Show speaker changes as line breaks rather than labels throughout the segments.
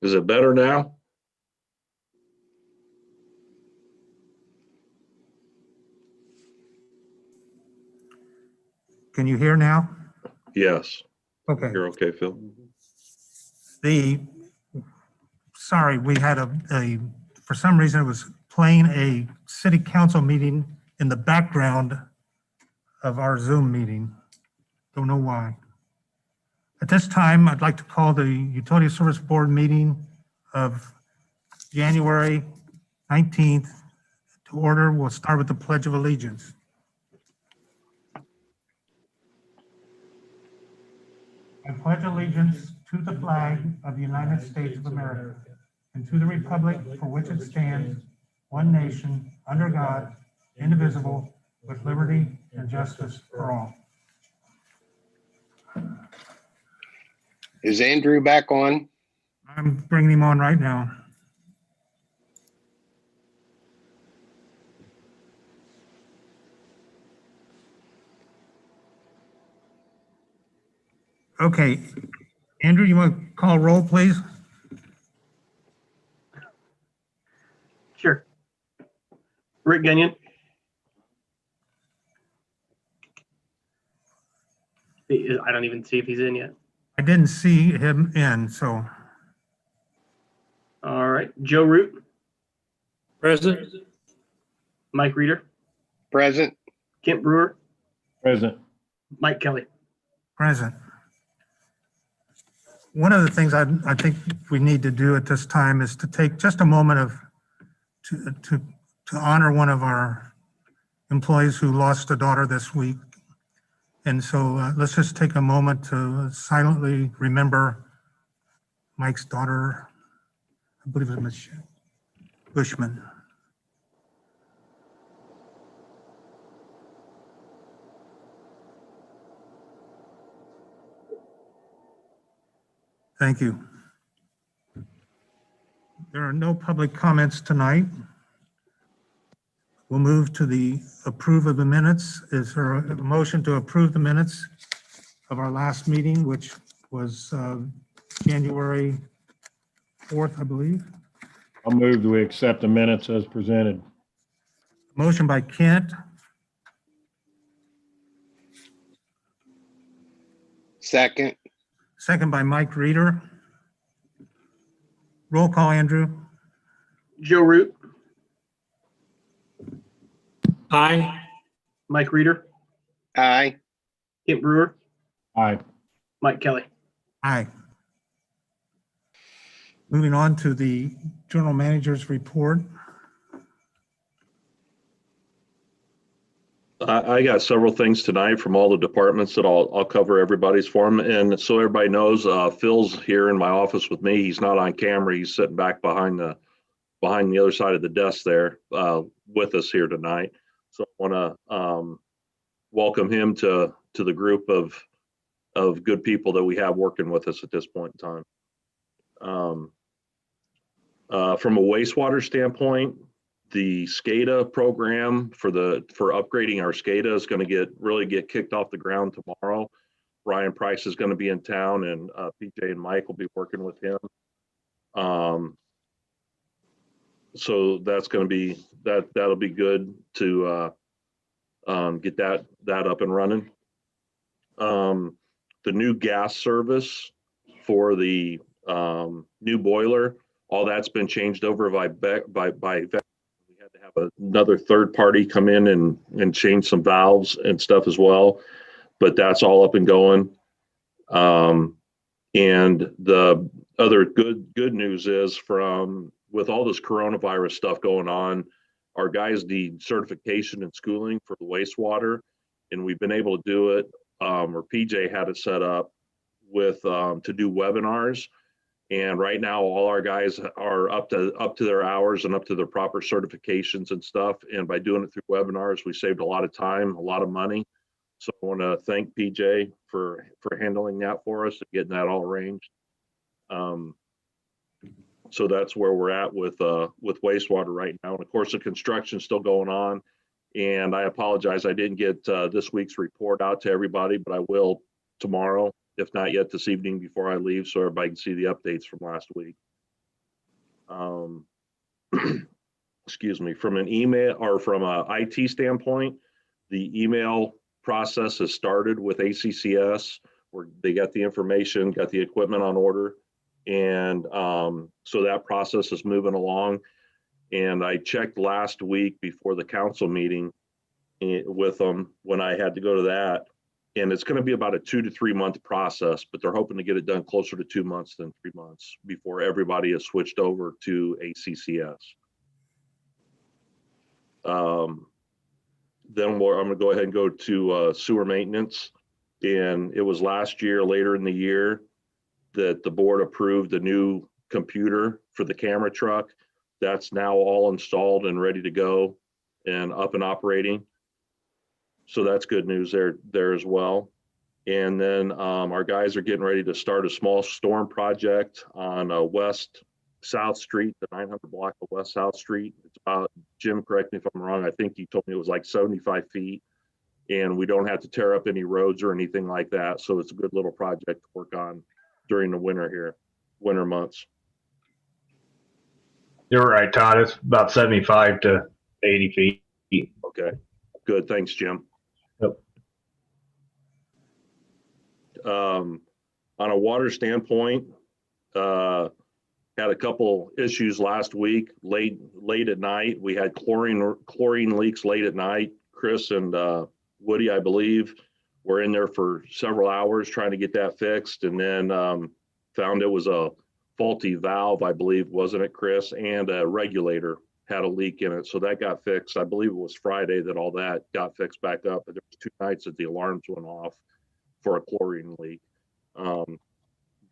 Is it better now?
Can you hear now?
Yes.
Okay.
You're okay, Phil?
Sorry, we had for some reason it was playing a city council meeting in the background of our Zoom meeting. Don't know why. At this time, I'd like to call the Utility Service Board meeting of January 19th to order. We'll start with the Pledge of Allegiance. I pledge allegiance to the flag of the United States of America and to the republic for which it stands, one nation, under God, indivisible, with liberty and justice for all.
Is Andrew back on?
I'm bringing him on right now. Okay, Andrew, you want to call roll, please?
Sure. Rick Gunion. I don't even see if he's in yet.
I didn't see him in, so
All right. Joe Root,
Present.
Mike Reeder,
Present.
Kent Brewer,
Present.
Mike Kelly.
present. One of the things I think we need to do at this time is to take just a moment to honor one of our employees who lost a daughter this week. And so let's just take a moment to silently remember Mike's daughter. I believe it was Michelle Bushman. Thank you. There are no public comments tonight. We'll move to the approve of the minutes. Is there a motion to approve the minutes of our last meeting, which was January 4th, I believe?
I'll move that we accept the minutes as presented.
Motion by Kent,
Second.
second by Mike Reeder. Roll call, Andrew.
Joe Root,
Aye.
Mike Reeder,
Aye.
Kent Brewer,
Aye.
Mike Kelly.
Aye. Moving on to the general manager's report.
I got several things tonight from all the departments that I'll cover everybody's for them. And so everybody knows, Phil's here in my office with me. He's not on camera. He's sitting back behind the other side of the desk there with us here tonight. So I want to welcome him to the group of good people that we have working with us at this point in time. From a wastewater standpoint, the SCADA program for upgrading our SCADA is going to really get kicked off the ground tomorrow. Ryan Price is going to be in town, and PJ and Mike will be working with him. So that's going to be that'll be good to get that up and running. The new gas service for the new boiler, all that's been changed over by we had to have another third party come in and change some valves and stuff as well, but that's all up and going. And the other good news is with all this coronavirus stuff going on, our guys need certification and schooling for the wastewater, and we've been able to do it, or PJ had it set up with to do webinars. And right now, all our guys are up to their hours and up to their proper certifications and stuff. And by doing it through webinars, we saved a lot of time, a lot of money. So I want to thank PJ for handling that for us and getting that all arranged. So that's where we're at with wastewater right now. And of course, the construction's still going on. And I apologize, I didn't get this week's report out to everybody, but I will tomorrow, if not yet this evening before I leave, so everybody can see the updates from last week. Um, excuse me, from an email or from a IT standpoint, the email process has started with ACCS where they got the information, got the equipment on order. And so that process is moving along. And I checked last week before the council meeting with them when I had to go to that. And it's going to be about a 2 to 3 month process, but they're hoping to get it done closer to 2 months than 3 months before everybody is switched over to ACCS. Then I'm going to go ahead and go to sewer maintenance. And it was last year, later in the year, that the board approved a new computer for the camera truck. That's now all installed and ready to go and up and operating. So that's good news there as well. And then our guys are getting ready to start a small storm project on West South Street, the 900 block of West South Street. It's about, Jim, correct me if I'm wrong, I think he told me it was like 75 feet. And we don't have to tear up any roads or anything like that. So it's a good little project to work on during the winter months.
You're right, Todd. It's about 75 to 80 feet.
Okay, good. Thanks, Jim.
Yep.
On a water standpoint, had a couple issues last week, late at night. We had chlorine leaks late at night. Chris and Woody, I believe, were in there for several hours trying to get that fixed, and then found it was a faulty valve, I believe, wasn't it, Chris? And a regulator had a leak in it. So that got fixed. I believe it was Friday that all that got fixed back up. But there was 2 nights that the alarms went off for a chlorine leak.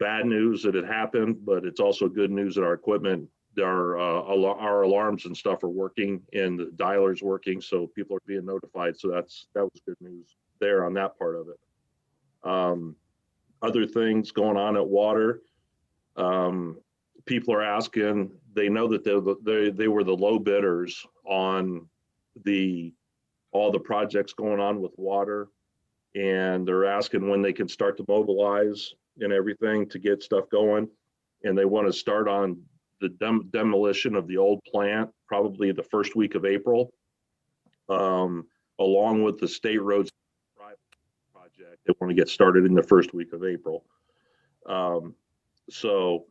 Bad news that it happened, but it's also good news that our equipment, our alarms and stuff are working and the dialer's working. So people are being notified. So that was good news there on that part of it. Other things going on at water. People are asking, they know that they were the low bidders on all the projects going on with water, and they're asking when they can start to mobilize and everything to get stuff going. And they want to start on the demolition of the old plant, probably the first week of April, along with the state roads project. They want to get started in the first week of April. So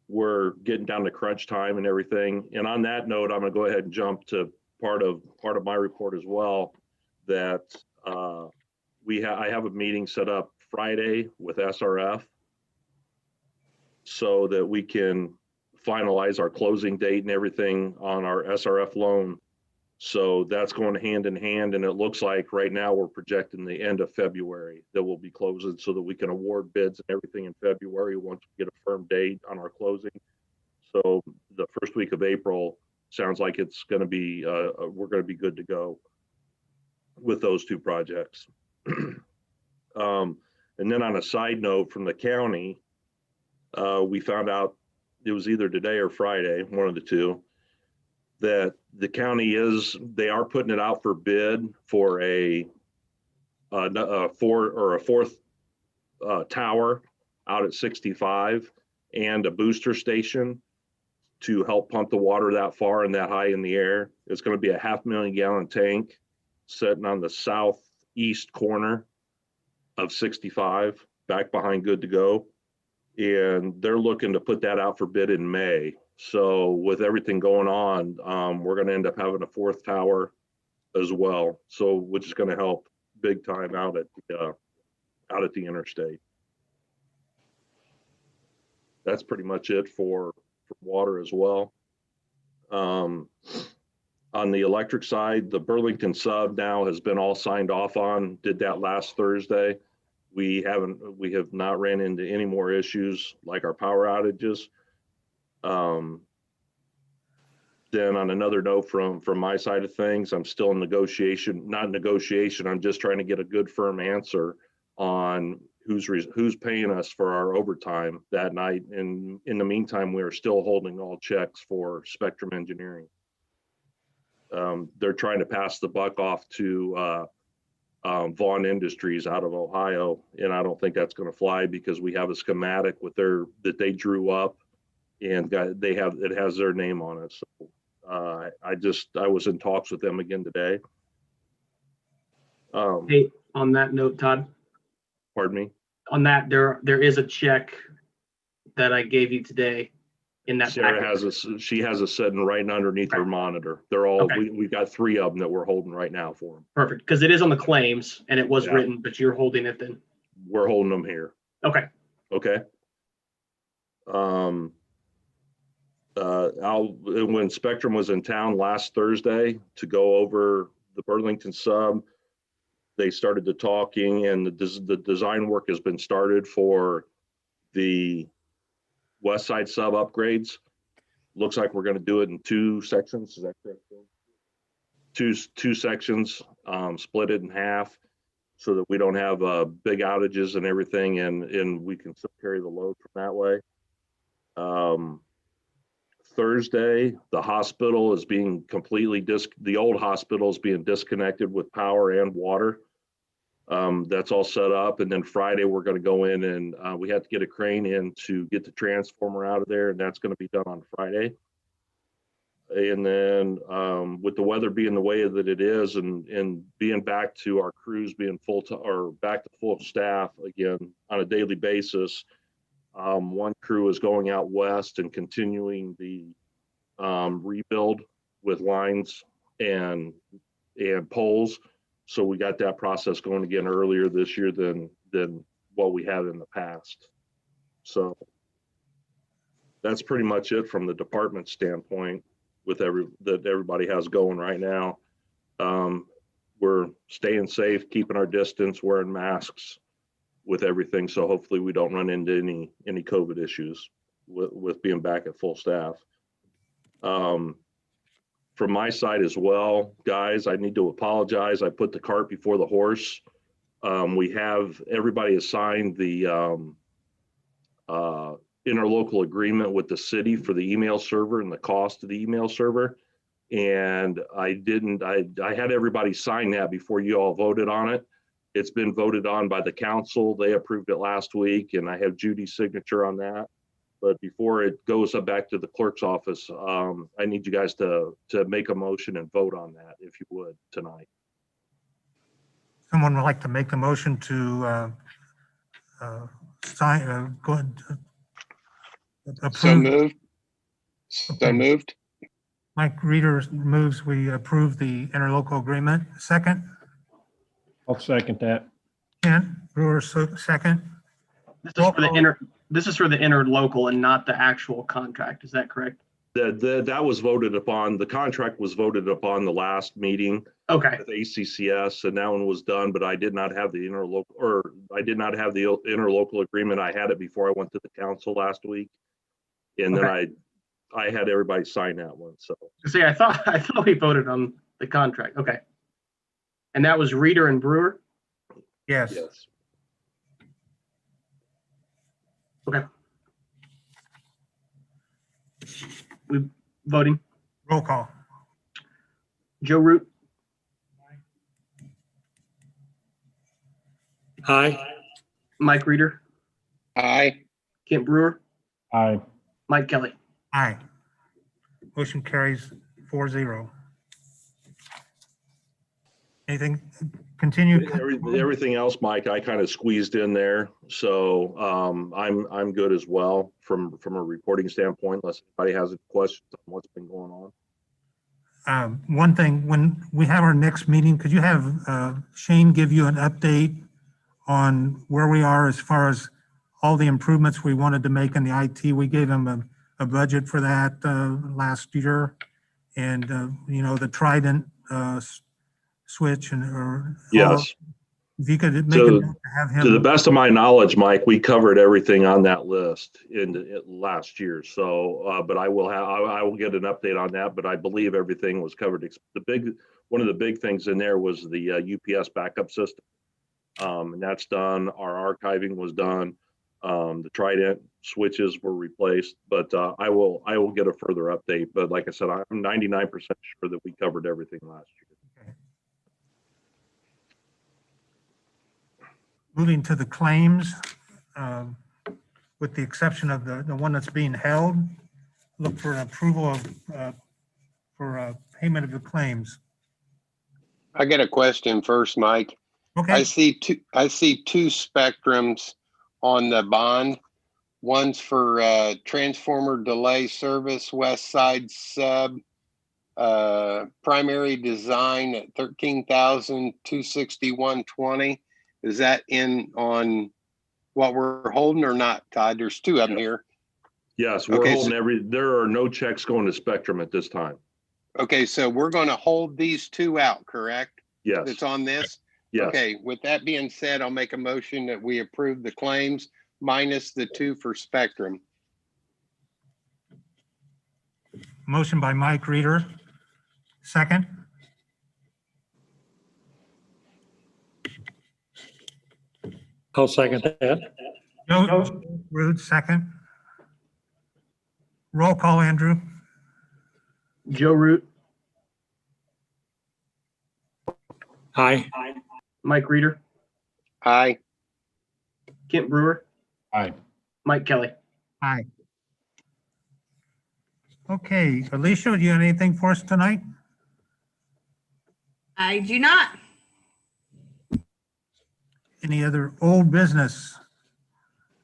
we're getting down to crunch time and everything. And on that note, I'm going to go ahead and jump to part of my report as well. That I have a meeting set up Friday with SRF so that we can finalize our closing date and everything on our SRF loan. So that's going hand in hand, and it looks like right now we're projecting the end of February that we'll be closing so that we can award bids and everything in February once we get a firm date on our closing. So the first week of April sounds like it's going to be, we're going to be good to go with those 2 projects. And then on a side note from the county, we found out it was either today or Friday, one of the 2, that the county they are putting it out for bid for a 4th tower out at 65 and a booster station to help pump the water that far and that high in the air. It's going to be a 500,000 gallon tank sitting on the southeast corner of 65 back behind Good to Go. And they're looking to put that out for bid in May. So with everything going on, we're going to end up having a 4th tower as well. So which is going to help big time out at the interstate. That's pretty much it for water as well. On the electric side, the Burlington sub now has been all signed off on. Did that last Thursday. We have not ran into any more issues like our power outages. Then on another note from my side of things, I'm still in not negotiation. I'm just trying to get a good firm answer on who's paying us for our overtime that night. And in the meantime, we are still holding all checks for Spectrum Engineering. They're trying to pass the buck off to Vaughn Industries out of Ohio, and I don't think that's going to fly because we have a schematic that they drew up And it has their name on it. So I was in talks with them again today.
Hey, on that note, Todd,
Pardon me?
on that, there is a check that I gave you today in that
Sarah
packet.
she has it sitting right underneath her monitor. They're all,
Okay.
we've got 3 of them that we're holding right now for them.
Perfect, because it is on the claims and it was
Yeah.
written, but you're holding it then.
We're holding them here.
Okay,
Okay. When Spectrum was in town last Thursday to go over the Burlington sub, they started the talking, and the design work has been started for the west side sub upgrades. Looks like we're going to do it in 2 sections. Is that correct, Phil? Two sections, split it in half so that we don't have big outages and everything, and we can still carry the load from that way. Thursday, the hospital is being completely the old hospital is being disconnected with power and water. That's all set up. And then Friday, we're going to go in and we have to get a crane in to get the transformer out of there. And that's going to be done on Friday. And then with the weather being the way that it is and being back to our crews being back to full staff again on a daily basis, one crew is going out west and continuing the rebuild with lines and poles. So we got that process going again earlier this year than what we had in the past. So that's pretty much it from the department standpoint with that everybody has going right now. We're staying safe, keeping our distance, wearing masks with everything. So hopefully we don't run into any COVID issues with being back at full staff. From my side as well, guys, I need to apologize. I put the cart before the horse. Everybody has signed the interlocal agreement with the city for the email server and the cost of the email server. And I had everybody sign that before you all voted on it. It's been voted on by the council. They approved it last week, and I have Judy's signature on that. But before it goes up back to the clerk's office, I need you guys to make a motion and vote on that, if you would, tonight.
Someone would like to make a motion to sign, go ahead.
So
Approve.
moved. So
Okay.
moved.
Mike Reeder moves, we approve the interlocal agreement. Second,
I'll second that.
Kent Brewer, second.
This is for the interlocal and not the actual contract. Is that correct?
That was voted upon. The contract was voted upon the last meeting
Okay,
with ACCS, and that one was done. But I did not have the interlocal agreement. I had it before I went to the council last week, and then I had everybody sign that one. So
see, I thought we voted on the contract. Okay. And that was Reeder and Brewer?
Yes.
yes.
Okay. We voting.
Roll call.
Joe Root,
Aye.
Mike Reeder,
Aye.
Kent Brewer,
Aye.
Mike Kelly.
Aye. Motion carries 4-0. Anything, continue?
Everything else, Mike, I kind of squeezed in there. So I'm good as well from a reporting standpoint, unless anybody has any questions on what's been going on.
One thing, when we have our next meeting, could you have Shane give you an update on where we are as far as all the improvements we wanted to make in the IT? We gave him a budget for that last year. And, the Trident switch or.
Yes.
If you could make
So,
a note to have him.
To the best of my knowledge, Mike, we covered everything on that list in last year. So, but I will get an update on that, but I believe everything was covered. One of the big things in there was the UPS backup system. And that's done. Our archiving was done. The Trident switches were replaced, but I will get a further update. But like I said, I'm 99% sure that we covered everything last year.
Moving to the claims, with the exception of the one that's being held, look for an approval of, for payment of the claims.
I got a question first, Mike. I
Okay,
see two spectrums on the bond. One's for transformer delay service, west side sub, primary design at 13,261.20. Is that in on what we're holding or not, Todd? There's two of them here.
Yes, we're
Okay,
holding there are no checks going to Spectrum at this time.
Okay, so we're going to hold these two out, correct?
Yes,
That's on this?
yes.
Okay, with that being said, I'll make a motion that we approve the claims minus the two for Spectrum.
motion by Mike Reeder. Second,
I'll second that.
Joe Rude, second. Roll call, Andrew.
Joe Root,
Aye.
Mike Reeder,
Aye.
Kent Brewer,
Aye.
Mike Kelly.
Aye. Okay, Alicia, do you have anything for us tonight?
I do not.
Any other old business?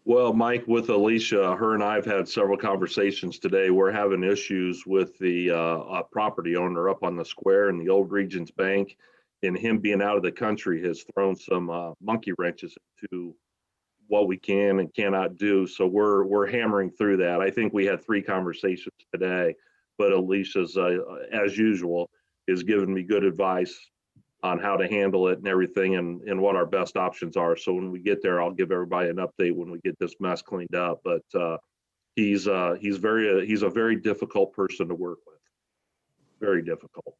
Well, Mike, with Alicia, her and I have had several conversations today. We're having issues with the property owner up on the square in the old Regions Bank. And him being out of the country has thrown some monkey wrenches into what we can and cannot do. So we're hammering through that. I think we had 3 conversations today, but Alicia's, as usual, is giving me good advice on how to handle it and everything and what our best options are. So when we get there, I'll give everybody an update when we get this mess cleaned up. But he's a very difficult person to work with. Very difficult.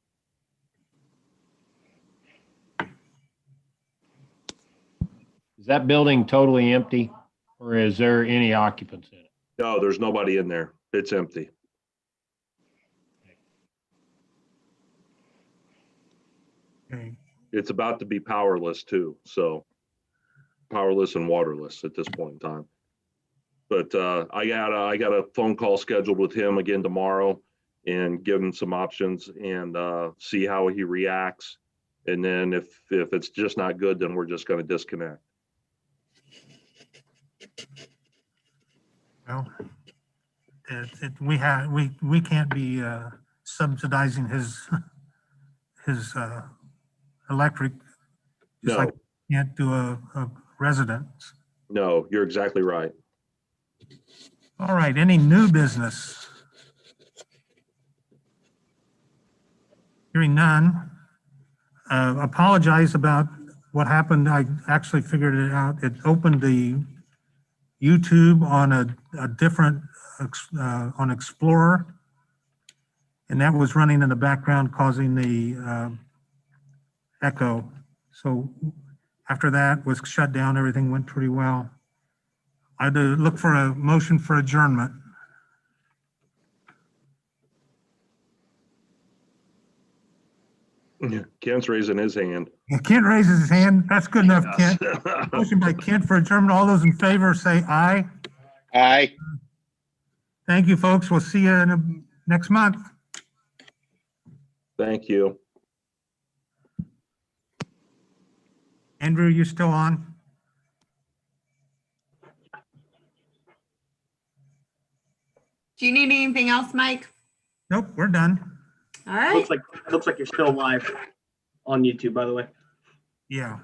Is that building totally empty or is there any occupants in it?
No, there's nobody in there. It's empty.
Okay,
It's about to be powerless too. So powerless and waterless at this point in time. But I got a phone call scheduled with him again tomorrow and give him some options and see how he reacts. And then if it's just not good, then we're just going to disconnect.
well, we can't be subsidizing his electric, just like
No,
we can't do a residence.
no, you're exactly right.
All right, any new business? Hearing none. Apologize about what happened. I actually figured it out. It opened the YouTube on a different, on Explorer. And that was running in the background causing the echo. So after that was shut down, everything went pretty well. I'd look for a motion for adjournment.
Kent's raising his hand.
Kent raises his hand. That's good enough, Kent. Motion by Kent for adjournment. All those in favor say aye.
Aye.
Thank you, folks. We'll see you next month.
Thank you.
Andrew, you still on?
Do you need anything else, Mike?
Nope, we're done.
All right.
Looks like you're still live on YouTube, by the way.
Yeah.